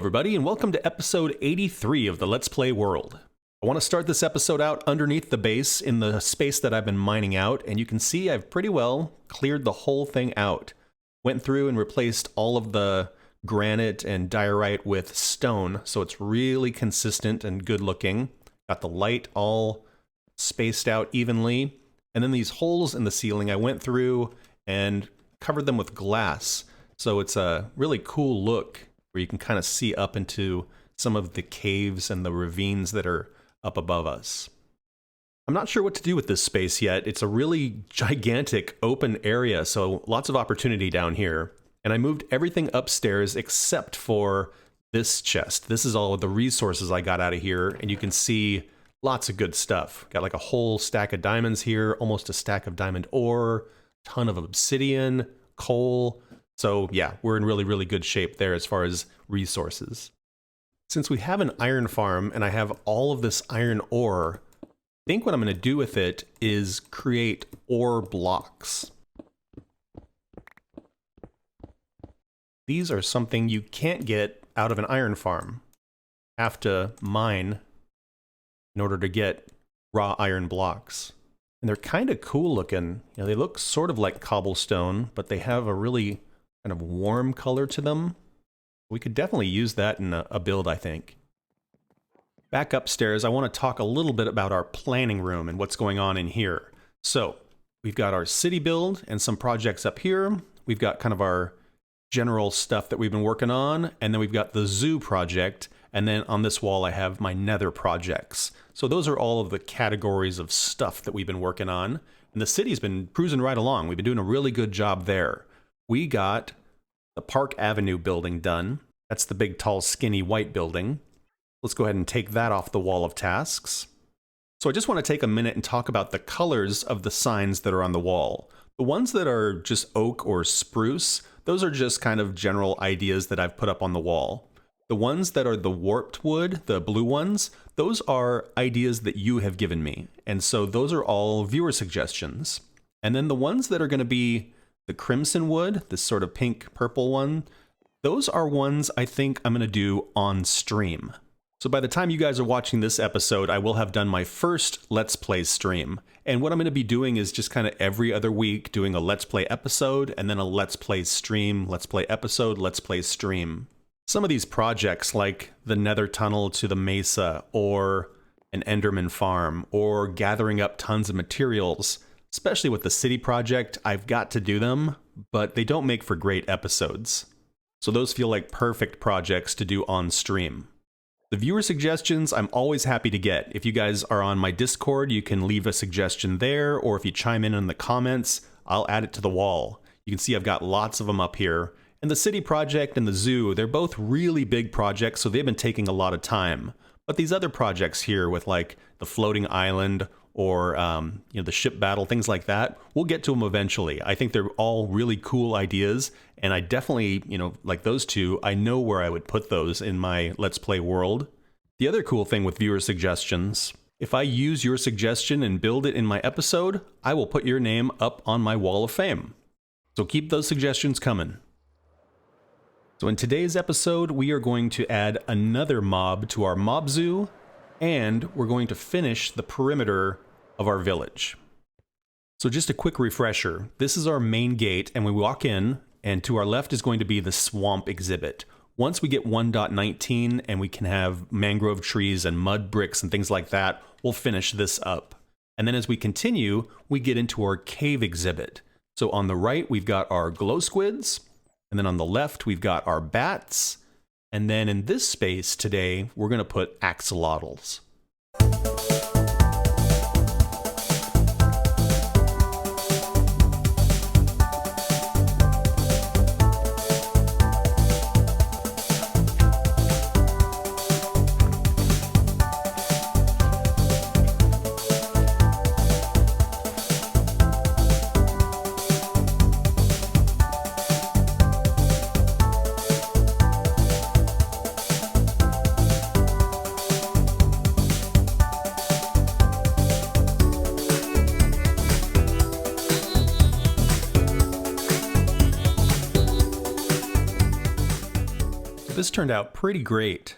everybody, and welcome to episode 83 of the Let's Play world. I want to start this episode out underneath the base in the space that I've been mining out, and you can see I've pretty well cleared the whole thing out. Went through and replaced all of the granite and diorite with stone, so it's really consistent and good looking. Got the light all spaced out evenly, and then these holes in the ceiling I went through and covered them with glass, so it's a really cool look where you can kind of see up into some of the caves and the ravines that are up above us. I'm not sure what to do with this space yet. It's a really gigantic open area, so lots of opportunity down here. And I moved everything upstairs except for this chest. This is all of the resources I got out of here, and you can see lots of good stuff. Got like a whole stack of diamonds here, almost a stack of diamond ore, ton of obsidian, coal. So yeah, we're in really, really good shape there as far as resources. Since we have an iron farm and I have all of this iron ore, I think what I'm going to do with it is create ore blocks. These are something you can't get out of an iron farm. You have to mine in order to get raw iron blocks. And they're kind of cool looking. You know, they look sort of like cobblestone, but they have a really kind of warm color to them. We could definitely use that in a build, I think. Back upstairs, I want to talk a little bit about our planning room and what's going on in here. So, we've got our city build and some projects up here. We've got kind of our general stuff that we've been working on, and then we've got the zoo project, and then on this wall I have my nether projects. So those are all of the categories of stuff that we've been working on, and the city's been cruising right along. We've been doing a really good job there. We got the Park Avenue building done. That's the big, tall, skinny white building. Let's go ahead and take that off the wall of tasks. So I just want to take a minute and talk about the colors of the signs that are on the wall. The ones that are just oak or spruce, those are just kind of general ideas that I've put up on the wall. The ones that are the warped wood, the blue ones, those are ideas that you have given me. And so those are all viewer suggestions. And then the ones that are going to be the crimson wood, this sort of pink purple one, those are ones I think I'm going to do on stream. So by the time you guys are watching this episode, I will have done my first Let's Play stream. And what I'm going to be doing is just kind of every other week doing a Let's Play episode and then a Let's Play stream, Let's Play episode, Let's Play stream. Some of these projects like the Nether Tunnel to the Mesa or an Enderman farm or gathering up tons of materials, especially with the city project, I've got to do them, but they don't make for great episodes. So those feel like perfect projects to do on stream. The viewer suggestions I'm always happy to get. If you guys are on my Discord, you can leave a suggestion there, or if you chime in the comments, I'll add it to the wall. You can see I've got lots of them up here. And the city project and the zoo, they're both really big projects, so they've been taking a lot of time. But these other projects here with like the floating island or the ship battle, things like that, we'll get to them eventually. I think they're all really cool ideas, and I definitely, like those two, I know where I would put those in my Let's Play world. The other cool thing with viewer suggestions, if I use your suggestion and build it in my episode, I will put your name up on my wall of fame. So keep those suggestions coming. So in today's episode, we are going to add another mob to our mob zoo, and we're going to finish the perimeter of our village. So just a quick refresher, this is our main gate, and we walk in, and to our left is going to be the swamp exhibit. Once we get 1.19 and we can have mangrove trees and mud bricks and things like that, we'll finish this up. And then as we continue, we get into our cave exhibit. So on the right, we've got our glow squids, and then on the left, we've got our bats. And then in this space today, we're going to put axolotls. This turned out pretty great.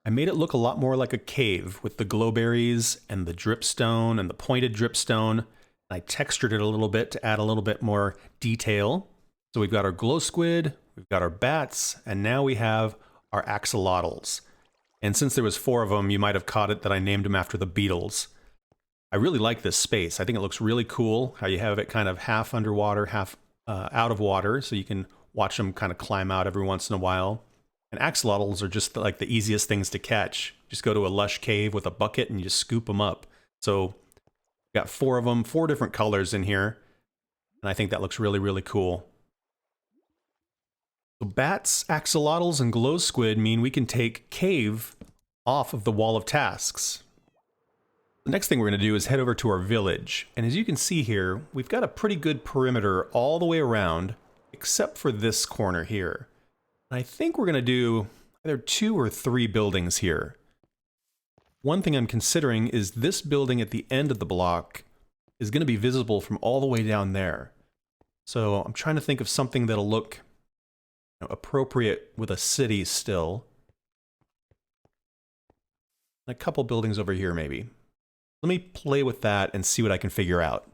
I made it look a lot more like a cave with the glowberries and the dripstone and the pointed dripstone. I textured it a little bit to add a little bit more detail. So we've got our glow squid, we've got our bats, and now we have our axolotls. And since there was 4 of them, you might have caught it that I named them after the Beatles. I really like this space. I think it looks really cool how you have it kind of half underwater, half out of water, so you can watch them kind of climb out every once in a while. And axolotls are just like the easiest things to catch. Just go to a lush cave with a bucket and you just scoop them up. So got 4 of them, 4 different colors in here. And I think that looks really, really cool. So bats, axolotls, and glow squid mean we can take cave off of the wall of tasks. The next thing we're going to do is head over to our village. And as you can see here, we've got a pretty good perimeter all the way around, except for this corner here. And I think we're going to do either 2 or 3 buildings here. One thing I'm considering is this building at the end of the block is going to be visible from all the way down there. So I'm trying to think of something that'll look appropriate with a city still. A couple buildings over here maybe. Let me play with that and see what I can figure out.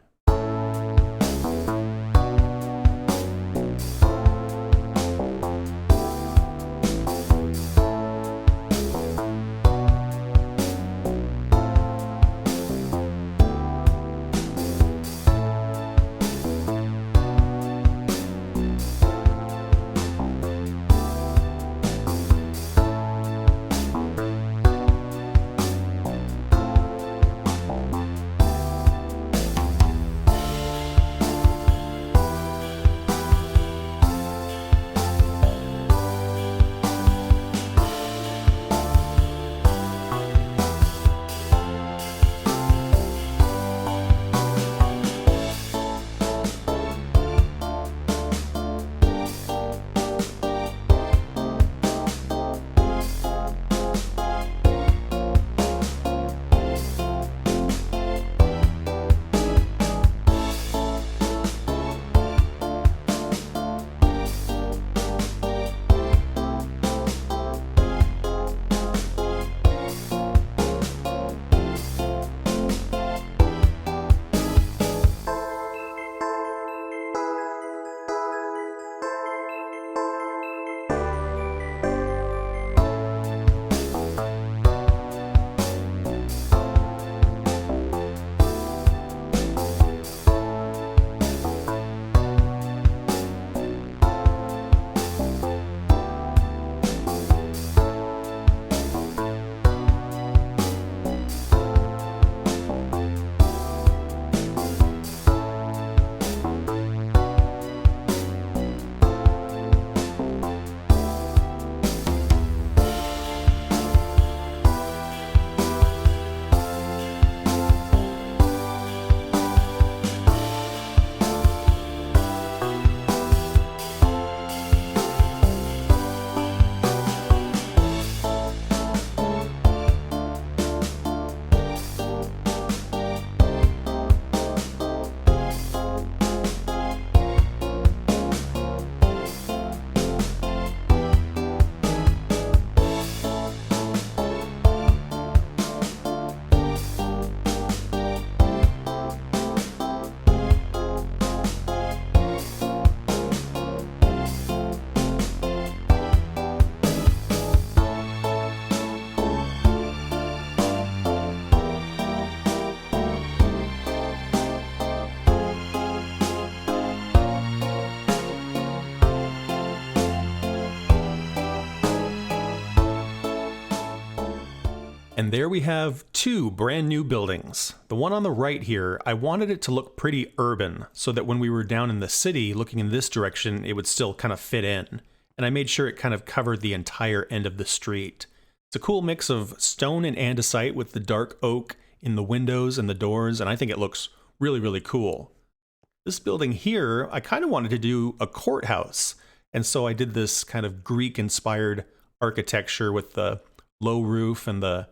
And there we have 2 brand new buildings. The one on the right here, I wanted it to look pretty urban so that when we were down in the city looking in this direction, it would still kind of fit in. And I made sure it kind of covered the entire end of the street. It's a cool mix of stone and andesite with the dark oak in the windows and the doors, and I think it looks really, really cool. This building here, I kind of wanted to do a courthouse. And so I did this kind of Greek-inspired architecture with the low roof and the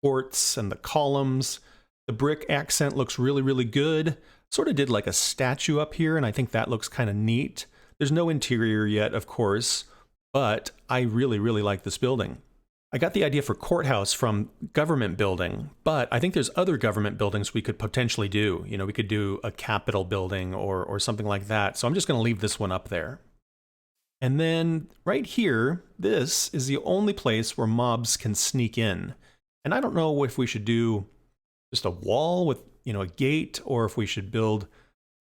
ports and the columns. The brick accent looks really, really good. Sort of did like a statue up here, and I think that looks kind of neat. There's no interior yet, of course, but I really, really like this building. I got the idea for courthouse from government building, but I think there's other government buildings we could potentially do. You know, we could do a Capitol building or something like that. So I'm just going to leave this one up there. And then right here, this is the only place where mobs can sneak in. And I don't know if we should do just a wall with, you know, a gate, or if we should build,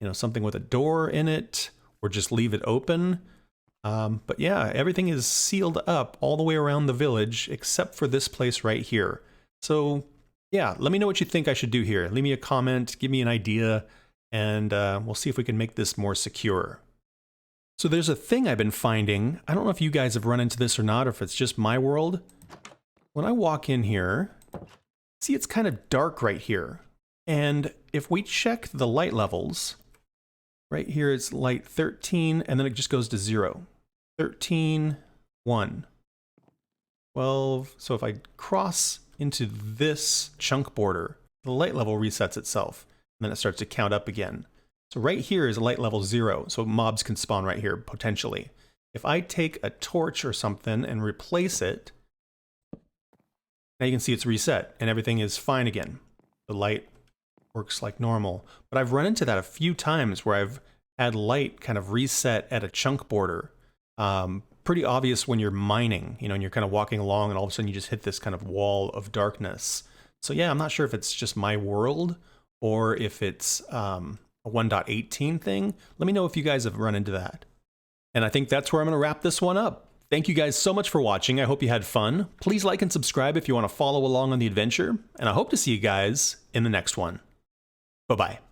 you know, something with a door in it, or just leave it open. But yeah, everything is sealed up all the way around the village, except for this place right here. So yeah, let me know what you think I should do here. Leave me a comment, give me an idea, and we'll see if we can make this more secure. So there's a thing I've been finding. I don't know if you guys have run into this or not, or if it's just my world. When I walk in here, see, it's kind of dark right here. And if we check the light levels, right here it's light 13, and then it just goes to 0. 13, 1, 12. So if I cross into this chunk border, the light level resets itself, and then it starts to count up again. So right here is light level 0, so mobs can spawn right here, potentially. If I take a torch or something and replace it, now you can see it's reset, and everything is fine again. The light works like normal. But I've run into that a few times where I've had light kind of reset at a chunk border. Pretty obvious when you're mining, you know, and you're kind of walking along and all of a sudden you just hit this kind of wall of darkness. So yeah, I'm not sure if it's just my world or if it's a 1.18 thing. Let me know if you guys have run into that. And I think that's where I'm going to wrap this one up. Thank you guys so much for watching. I hope you had fun. Please like and subscribe if you want to follow along on the adventure. And I hope to see you guys in the next one. Bye-bye.